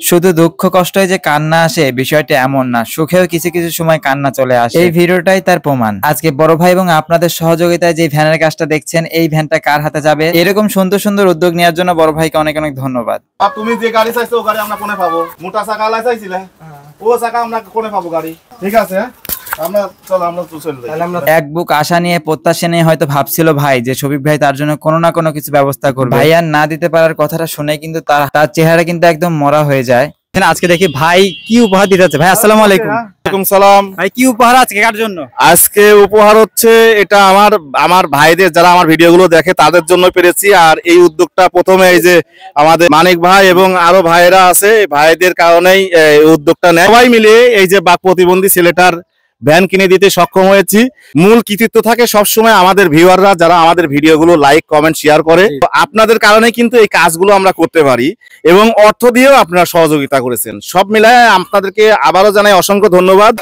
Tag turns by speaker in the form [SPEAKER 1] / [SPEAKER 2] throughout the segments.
[SPEAKER 1] শুধু দুঃখ কষ্টই যে কান্না আসে বিষয়টা এমন না, সুখেও কিছু কিছু সময় কান্না চলে আসে। এই ভিডিওটাই তার প্রমাণ। আজকে বড় ভাই এবং আপনাদের সহযোগিতায় যে ভ্যানের কাজটা দেখছেন, এই ভ্যানটা কার হাতে যাবে, এরকম সুন্দর সুন্দর উদ্যোগ নেওয়ার জন্য বড় ভাইকে অনেক অনেক ধন্যবাদ।
[SPEAKER 2] তুমি যে গাড়ি চাইছো ও গাড়ি আমরা কোনে পাবো? মোটা চাকা লাই চাইছিলে, ও চাকা আমরা কোনে পাবো গাড়ি? ঠিক আছে,
[SPEAKER 1] এক বুক আশা নিয়ে প্রত্যাশা নিয়ে হয়তো ভাবছিল ভাই যে শফিক ভাই তার জন্য কোনো না কোনো কিছু ব্যবস্থা করবে। ভাই আর না দিতে পারার কথাটা শুনে কিন্তু তার চেহারা কিন্তু একদম মরা হয়ে যায়। আজকে দেখি ভাই কি উপহার দিতে যাচ্ছে। ভাই আসসালামু আলাইকুম।
[SPEAKER 2] ওয়ালাইকুম সালাম।
[SPEAKER 1] ভাই কি উপহার আজকে কার জন্য?
[SPEAKER 2] আজকে উপহার হচ্ছে এটা আমার ভাইদের, যারা আমার ভিডিওগুলো দেখে তাদের জন্য পেরেছি। আর এই উদ্যোগটা প্রথমে এই যে আমাদের মানিক ভাই এবং আরো ভাইয়েরা আছে, ভাইদের কারণেই এই উদ্যোগটা নেয়। সবাই মিলে এই যে বাক প্রতিবন্ধী ছেলেটার ভ্যান কিনে দিতে সক্ষম হয়েছি। মূল কৃতিত্ব থাকে সবসময় আমাদের ভিউয়াররা, যারা আমাদের ভিডিওগুলো লাইক কমেন্ট শেয়ার করে। আপনাদের কারণে কিন্তু এই কাজগুলো আমরা করতে পারি এবং অর্থ দিয়েও আপনারা সহযোগিতা করেছেন। সব মিলায় আপনাদেরকে আবারও জানাই অসংখ্য ধন্যবাদ।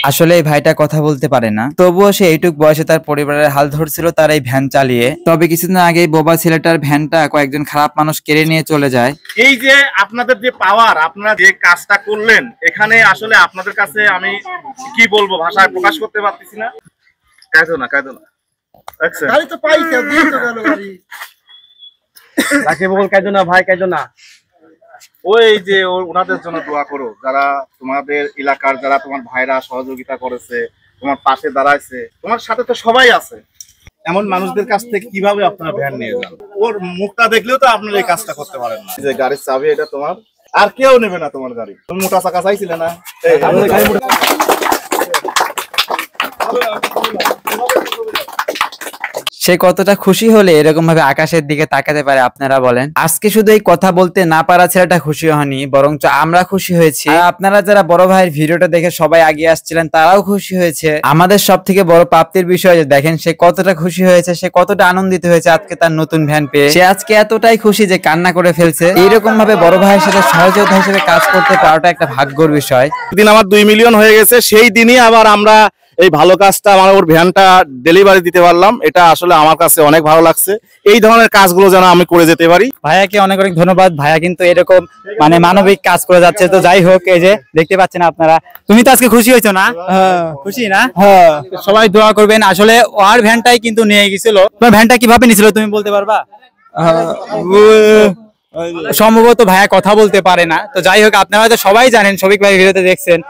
[SPEAKER 1] আসলে এই ভাইটা কথা বলতে পারে না, তবুও সে এইটুক বয়সে তার পরিবারের হাল ধরছিল তার এই ভ্যান চালিয়ে। তবে কিছুদিন আগে বোবা ছেলেটার ভ্যানটা কয়েকজন খারাপ মানুষ কেড়ে নিয়ে চলে যায়।
[SPEAKER 2] এই যে আপনাদের যে পাওয়ার, আপনারা যে কাজটা করলেন, এখানে আসলে আপনাদের কাছে আমি কি বলবো, ভাষায় প্রকাশ করতে পারতেছি না। কাঁদো না, কাঁদো না। গাড়ি তো পাই, দিয়ে তো গেল গাড়ি। তাকে বল কাঁদো না ভাই, কাঁদো না। ওই যে ওনাদের জন্য দোয়া করো, যারা তোমাদের এলাকার, যারা তোমার ভাইরা সহযোগিতা করেছে, তোমার পাশে দাঁড়াইছে, তোমার সাথে তো সবাই আছে। এমন মানুষদের কাছ থেকে কিভাবে আপনারা ভ্যান নিয়ে যান? ওর মুখটা দেখলেও তো আপনারা এই কাজটা করতে পারেন না। যে গাড়ির চাবি এটা তোমার, আর কেউ নেবে না তোমার গাড়ি। তুমি মোটা চাকা চাইছিলে না?
[SPEAKER 1] সে কতটা খুশি হলে এরকম ভাবে আকাশের দিকে তাকাতে পারে আপনারা বলেন? আজকে শুধু এই কথা বলতে না পারা ছেলেটা খুশি হয়নি, বরঞ্চ আমরা খুশি হয়েছি। আর আপনারা যারা বড় ভাইয়ের ভিডিওটা দেখে সবাই এগিয়ে আসছিলেন, তারাও খুশি হয়েছে। আমাদের সব থেকে বড় প্রাপ্তির বিষয় যে দেখেন সে কতটা খুশি হয়েছে, সে কতটা আনন্দিত হয়েছে আজকে তার নতুন ভ্যান পেয়ে। সে আজকে এতটাই খুশি যে কান্না করে ফেলছে। এইরকম ভাবে বড় ভাইয়ের সাথে সহযোগিতা হিসেবে কাজ করতে পারাটা একটা ভাগ্যের বিষয়।
[SPEAKER 2] দিন আমার 2 মিলিয়ন হয়ে গেছে, সেই দিনই আবার আমরা এই ভালো কাজটা, আমার ওর ভ্যানটা ডেলিভারি দিতে পারলাম। এটা আসলে আমার কাছে অনেক ভালো লাগছে। এই ধরনের কাজগুলো যেন আমি করে যেতে পারি।
[SPEAKER 1] ভাইয়াকে অনেক অনেক ধন্যবাদ। ভাইয়া কিন্তু এরকম মানে মানবিক কাজ করে যাচ্ছে। তো যাই হোক, এই যে দেখতে পাচ্ছেন আপনারা, তুমি তো আজকে খুশি হয়েছো না? খুশি না? সবাই দোয়া করবেন। আসলে ওর ভ্যানটাই কিন্তু নিয়ে গেছিল। তোমার ভ্যানটা কিভাবে নিয়েছিল তুমি বলতে পারবা? সম্ভবত ভাইয়া কথা বলতে পারে না। তো যাই হোক, আপনারা তো সবাই জানেন, শফিক ভাই ভিডিওতে দেখছেন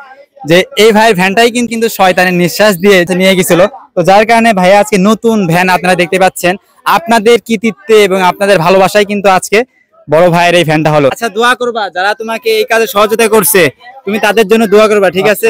[SPEAKER 1] যে এই ভাইয়ের ভ্যানটাই কিন্তু শয়তানের নিঃশ্বাস দিয়ে নিয়ে গেছিল। তো যার কারণে ভাইয়া আজকে নতুন ভ্যান আপনারা দেখতে পাচ্ছেন। আপনাদের কৃতিত্বে এবং আপনাদের ভালোবাসায় কিন্তু আজকে বড় ভাইয়ের এই ভ্যানটা হলো। আচ্ছা, দোয়া করবা যারা তোমাকে এই কাজে সহযোগিতা করছে, তুমি তাদের জন্য দোয়া করবা, ঠিক আছে?